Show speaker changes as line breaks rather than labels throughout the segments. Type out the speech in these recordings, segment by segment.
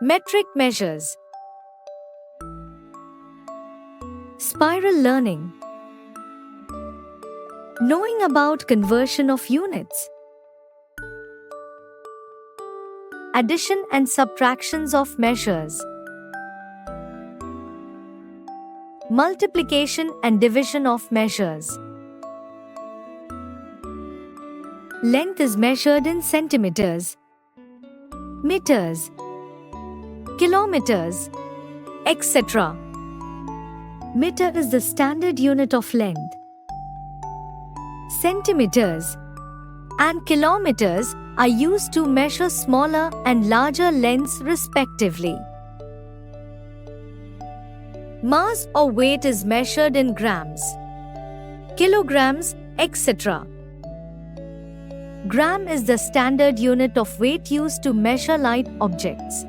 Metric measures. Spiral learning. Knowing about conversion of units. Addition and subtractions of measures. Multiplication and division of measures. Length is measured in centimeters, meters, kilometers, etc. Meter is the standard unit of length. Centimeters and kilometers are used to measure smaller and larger lengths respectively. Mass or weight is measured in grams, kilograms, etc. Gram is the standard unit of weight used to measure light objects,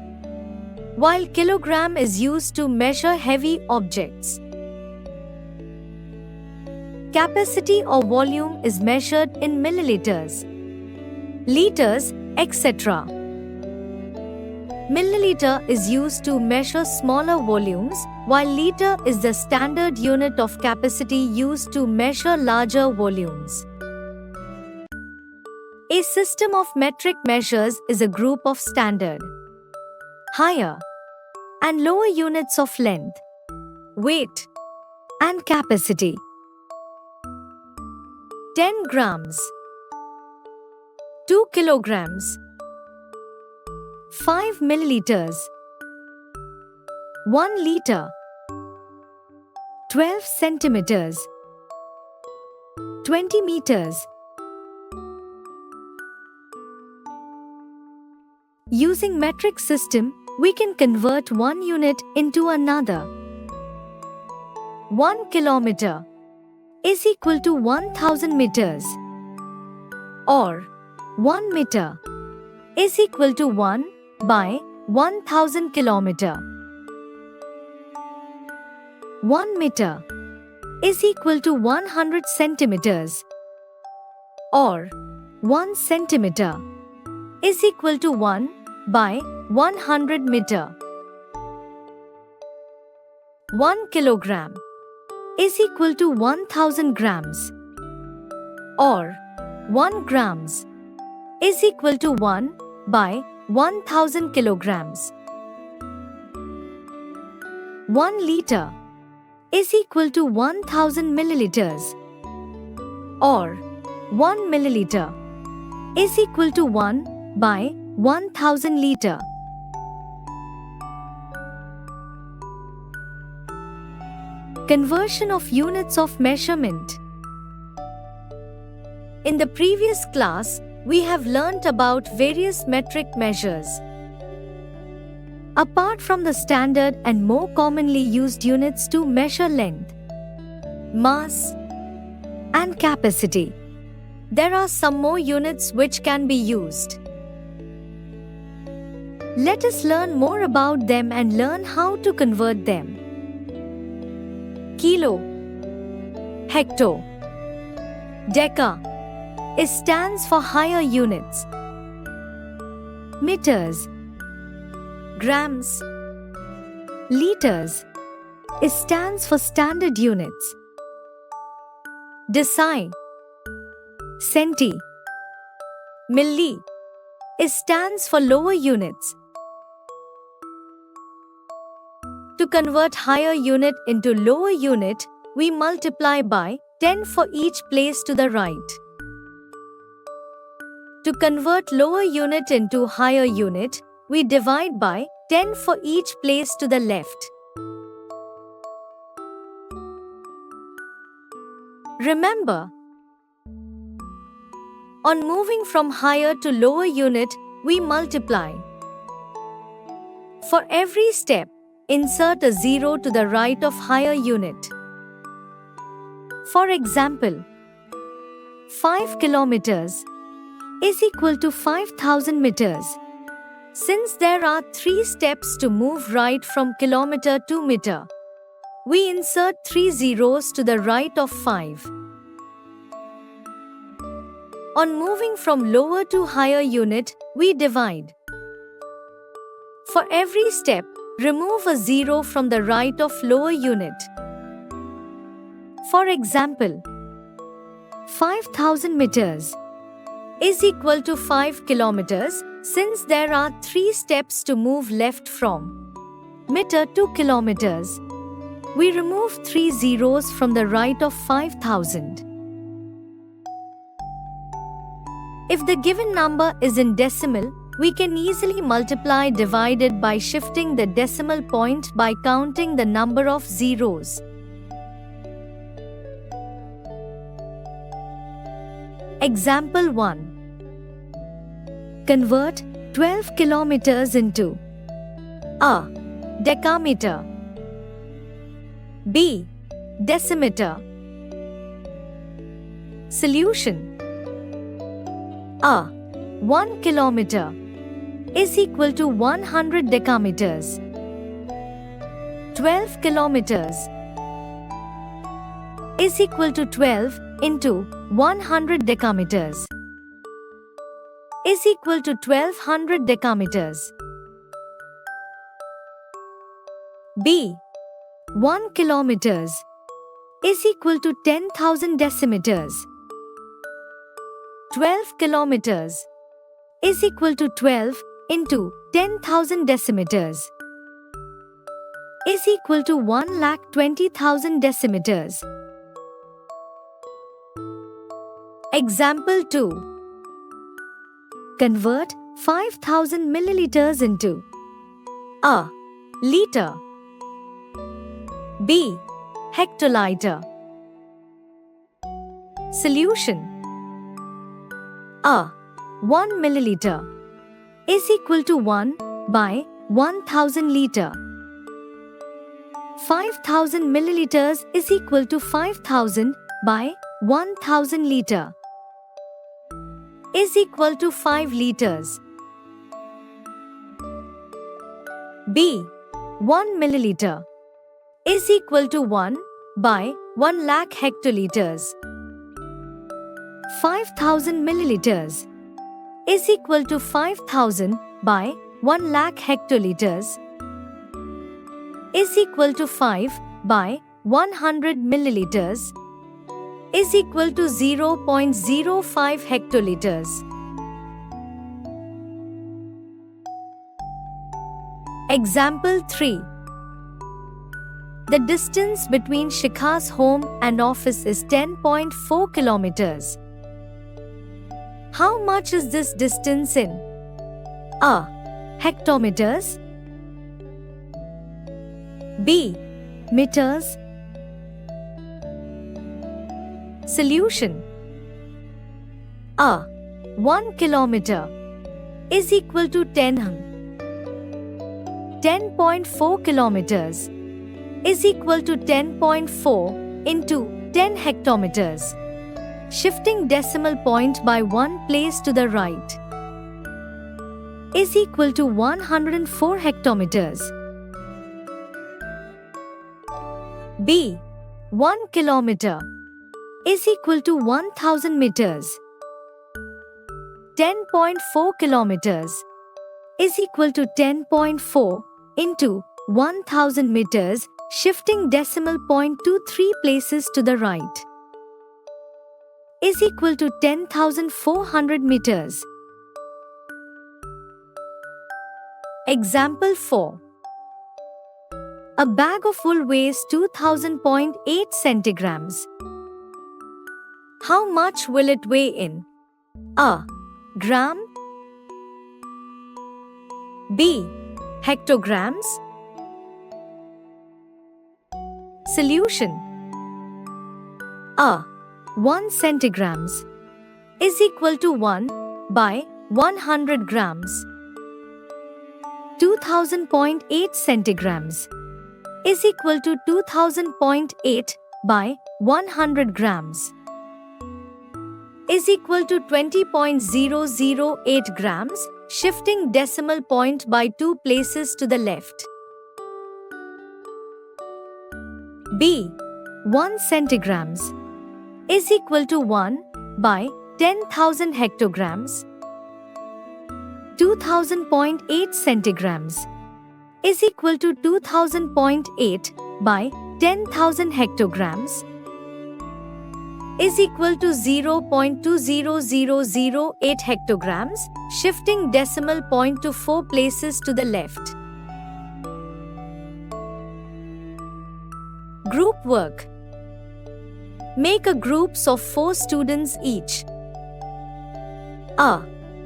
while kilogram is used to measure heavy objects. Capacity or volume is measured in milliliters, liters, etc. Milliliter is used to measure smaller volumes, while liter is the standard unit of capacity used to measure larger volumes. A system of metric measures is a group of standard, higher, and lower units of length, weight, and capacity. 10 grams, 2 kilograms, 5 milliliters, 1 liter, 12 centimeters, 20 meters. Using metric system, we can convert one unit into another. 1 kilometer is equal to 1000 meters, or 1 meter is equal to 1 by 1000 kilometer. 1 meter is equal to 100 centimeters, or 1 centimeter is equal to 1 by 100 meter. 1 kilogram is equal to 1000 grams, or 1 grams is equal to 1 by 1000 kilograms. 1 liter is equal to 1000 milliliters, or 1 milliliter is equal to 1 by 1000 liter. Conversion of units of measurement. In the previous class, we have learnt about various metric measures. Apart from the standard and more commonly used units to measure length, mass, and capacity, there are some more units which can be used. Let us learn more about them and learn how to convert them. Kilo, hecto, deca, it stands for higher units. Meters, grams, liters, it stands for standard units. Deci, centi, milli, it stands for lower units. To convert higher unit into lower unit, we multiply by 10 for each place to the right. To convert lower unit into higher unit, we divide by 10 for each place to the left. Remember, on moving from higher to lower unit, we multiply. For every step, insert a 0 to the right of higher unit. For example, 5 kilometers is equal to 5000 meters. Since there are 3 steps to move right from kilometer to meter, we insert 3 zeros to the right of 5. On moving from lower to higher unit, we divide. For every step, remove a zero from the right of lower unit. For example, 5,000 meters is equal to 5 kilometers since there are 3 steps to move left from meter to kilometers. We remove 3 zeros from the right of 5,000. If the given number is in decimal, we can easily multiply divided by shifting the decimal point by counting the number of zeros. Example 1. Convert 12 kilometers into a decameter, b decimeter. Solution. A 1 kilometer is equal to 100 decameters. 12 kilometers is equal to 12 into 100 decameters is equal to 1200 decameters. B 1 kilometers is equal to 10,000 decimeters. 12 kilometers is equal to 12 into 10,000 decimeters is equal to 1,20,000 decimeters. Example 2. Convert 5,000 milliliters into a liter, b hectoliter. Solution. A 1 milliliter is equal to 1 by 1,000 liter. 5,000 milliliters is equal to 5,000 by 1,000 liter is equal to 5 liters. B 1 milliliter is equal to 1 by 1 lakh hectoliters. 5,000 milliliters is equal to 5,000 by 1 lakh hectoliters is equal to 5 by 100 milliliters is equal to 0.05 hectoliters. Example 3. The distance between Shikha's home and office is 10.4 kilometers. How much is this distance in A hectometers, b meters? Solution. A 1 kilometer is equal to 10.4 kilometers is equal to 10.4 into 10 hectometers. Shifting decimal point by 1 place to the right is equal to 104 hectometers. B 1 kilometer is equal to 1000 meters. 10.4 kilometers is equal to 10.4 into 1000 meters, shifting decimal point to 3 places to the right is equal to 10,400 meters. Example 4. A bag of wool weighs 2000.8 centigrams. How much will it weigh in A gram, b hectograms? Solution. A 1 centigrams is equal to 1 by 100 grams. 2000.8 centigrams is equal to 2000.8 by 100 grams is equal to 20.008 grams, shifting decimal point by 2 places to the left. B 1 centigrams is equal to 1 by 10,000 hectograms. 2000.8 centigrams is equal to 2000.8 by 10,000 hectograms is equal to 0.20008 hectograms, shifting decimal point to 4 places to the left. Group work. Make a groups of 4 students each. A.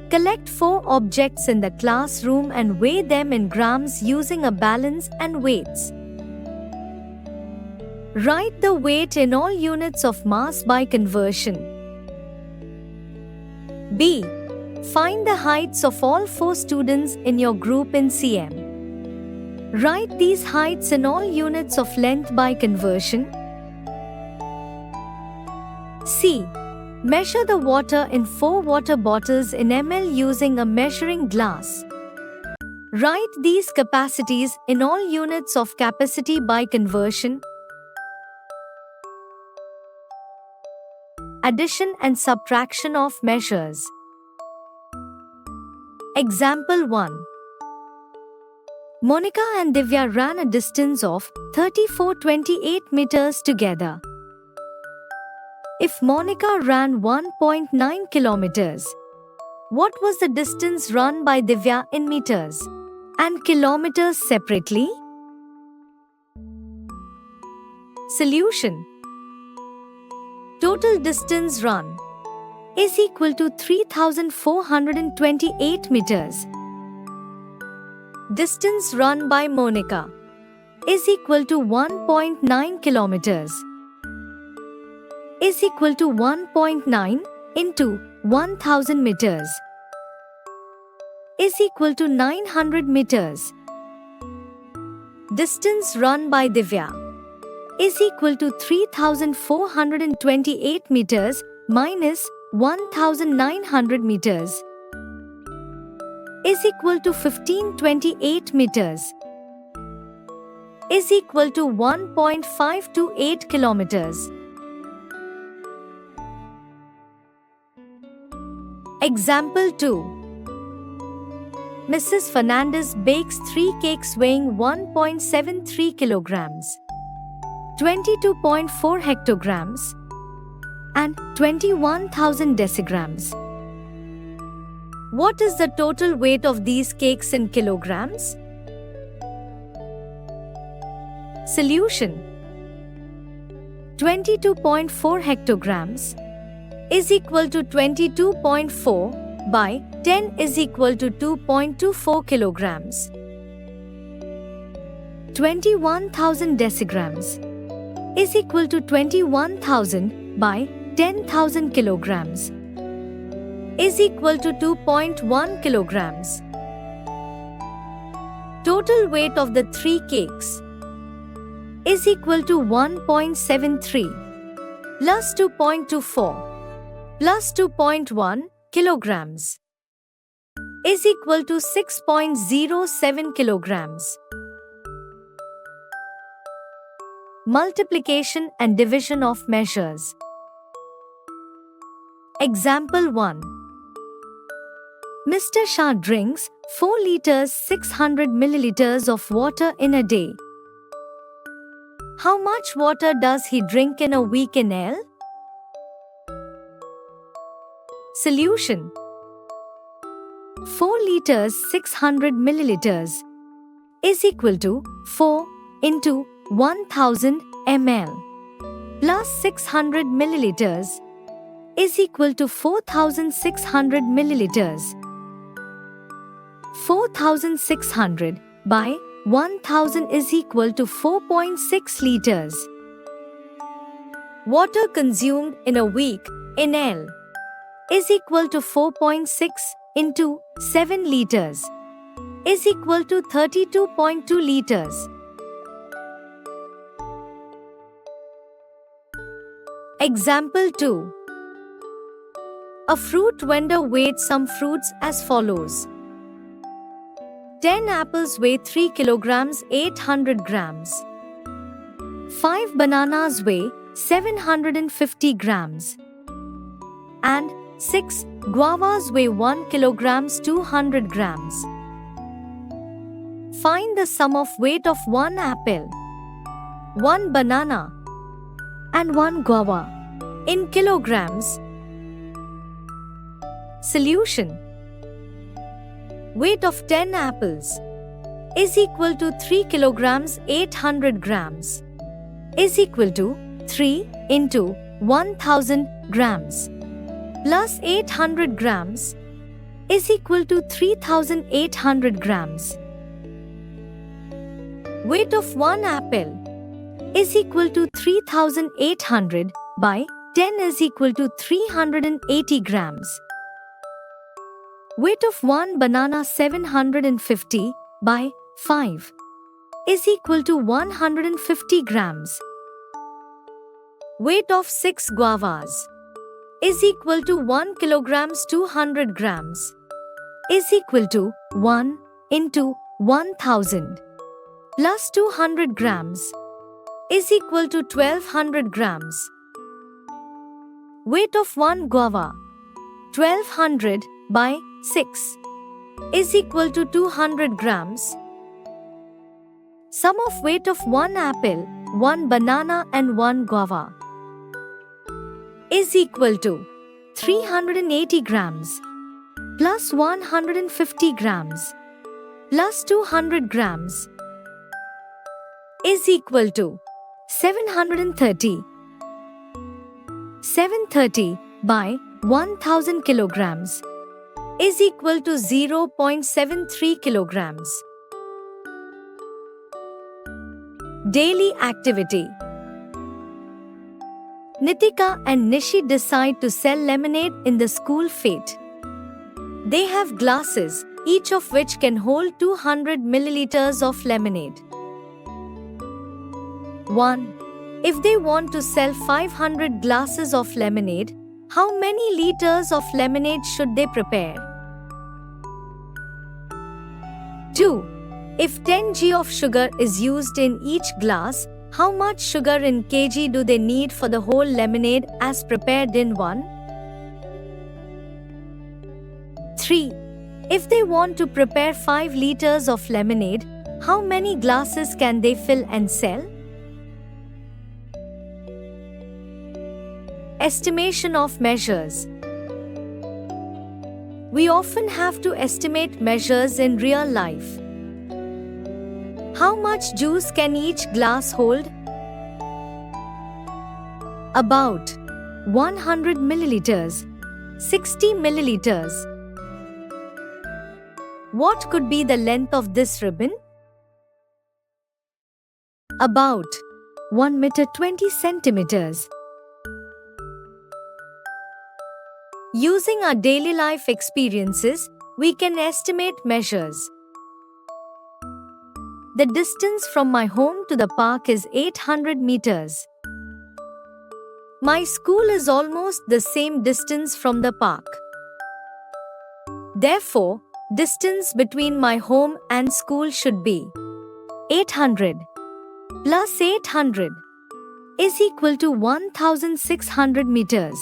Collect 4 objects in the classroom and weigh them in grams using a balance and weights. Write the weight in all units of mass by conversion. B. Find the heights of all 4 students in your group in cm. Write these heights in all units of length by conversion. C. Measure the water in 4 water bottles in ml using a measuring glass. Write these capacities in all units of capacity by conversion. Addition and subtraction of measures. Example 1. Monica and Divya ran a distance of 34.28 meters together. If Monica ran 1.9 kilometers, what was the distance run by Divya in meters and kilometers separately? Solution. Total distance run is equal to 3,428 meters. Distance run by Monica is equal to 1.9 kilometers is equal to 1.9 into 1000 meters is equal to 900 meters. Distance run by Divya is equal to 3,428 meters minus 1,900 meters is equal to 1528 meters is equal to 1.528 kilometers. Example 2. Mrs. Fernandez bakes 3 cakes weighing 1.73 kilograms, 22.4 hectograms, and 21,000 decigrams. What is the total weight of these cakes in kilograms? Solution. 22.4 hectograms is equal to 22.4 by 10 is equal to 2.24 kilograms. 21,000 decigrams is equal to 21,000 by 10,000 kilograms is equal to 2.1 kilograms. Total weight of the 3 cakes is equal to 1.73 plus 2.24 plus 2.1 kilograms is equal to 6.07 kilograms. Multiplication and division of measures. Example 1. Mr. Shah drinks 4 liters 600 milliliters of water in a day. How much water does he drink in a week in L? Solution. 4 liters 600 milliliters is equal to 4 into 1000 ml plus 600 milliliters is equal to 4600 milliliters. 4600 by 1000 is equal to 4.6 liters. Water consumed in a week in L is equal to 4.6 into 7 liters is equal to 32.2 liters. Example 2. A fruit vendor weighed some fruits as follows. 10 apples weigh 3 kilograms 800 grams. 5 bananas weigh 750 grams. And 6 guavas weigh 1 kilograms 200 grams. Find the sum of weight of 1 apple, 1 banana, and 1 guava in kilograms. Solution. Weight of 10 apples is equal to 3 kilograms 800 grams is equal to 3 into 1000 grams plus 800 grams is equal to 3800 grams. Weight of 1 apple is equal to 3800 by 10 is equal to 380 grams. Weight of 1 banana 750 by 5 is equal to 150 grams. Weight of 6 guavas is equal to 1 kilograms 200 grams is equal to 1 into 1000 plus 200 grams is equal to 1200 grams. Weight of 1 guava 1200 by 6 is equal to 200 grams. Sum of weight of 1 apple, 1 banana and 1 guava is equal to 380 grams plus 150 grams plus 200 grams is equal to 730. 730 by 1000 kilograms is equal to 0.73 kilograms. Daily activity. Nitika and Nishi decide to sell lemonade in the school fete. They have glasses, each of which can hold 200 milliliters of lemonade. 1. If they want to sell 500 glasses of lemonade, how many liters of lemonade should they prepare? 2. If 10 g of sugar is used in each glass, how much sugar in kg do they need for the whole lemonade as prepared in 1? 3. If they want to prepare 5 liters of lemonade, how many glasses can they fill and sell? Estimation of measures. We often have to estimate measures in real life. How much juice can each glass hold? About 100 milliliters, 60 milliliters. What could be the length of this ribbon? About 1 meter 20 centimeters. Using our daily life experiences, we can estimate measures. The distance from my home to the park is 800 meters. My school is almost the same distance from the park. Therefore, distance between my home and school should be 800 plus 800 is equal to 1600 meters.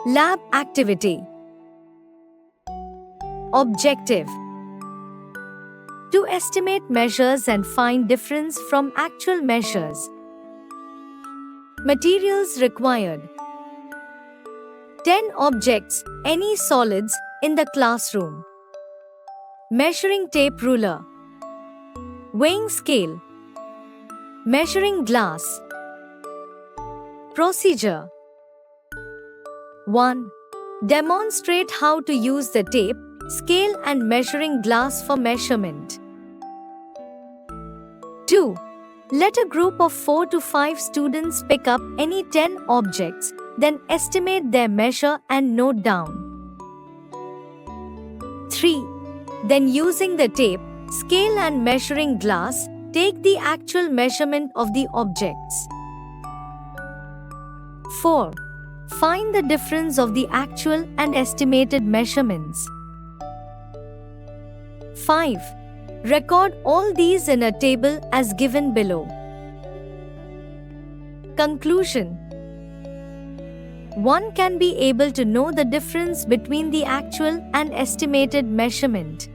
Lab activity. Objective: to estimate measures and find difference from actual measures. Materials required: 10 objects, any solids, in the classroom. Measuring tape ruler. Weighing scale. Measuring glass. Procedure: 1. Demonstrate how to use the tape, scale and measuring glass for measurement. 2. Let a group of 4 to 5 students pick up any 10 objects, then estimate their measure and note down. 3. Then using the tape, scale and measuring glass, take the actual measurement of the objects. 4. Find the difference of the actual and estimated measurements. 5. Record all these in a table as given below. Conclusion: one can be able to know the difference between the actual and estimated measurement.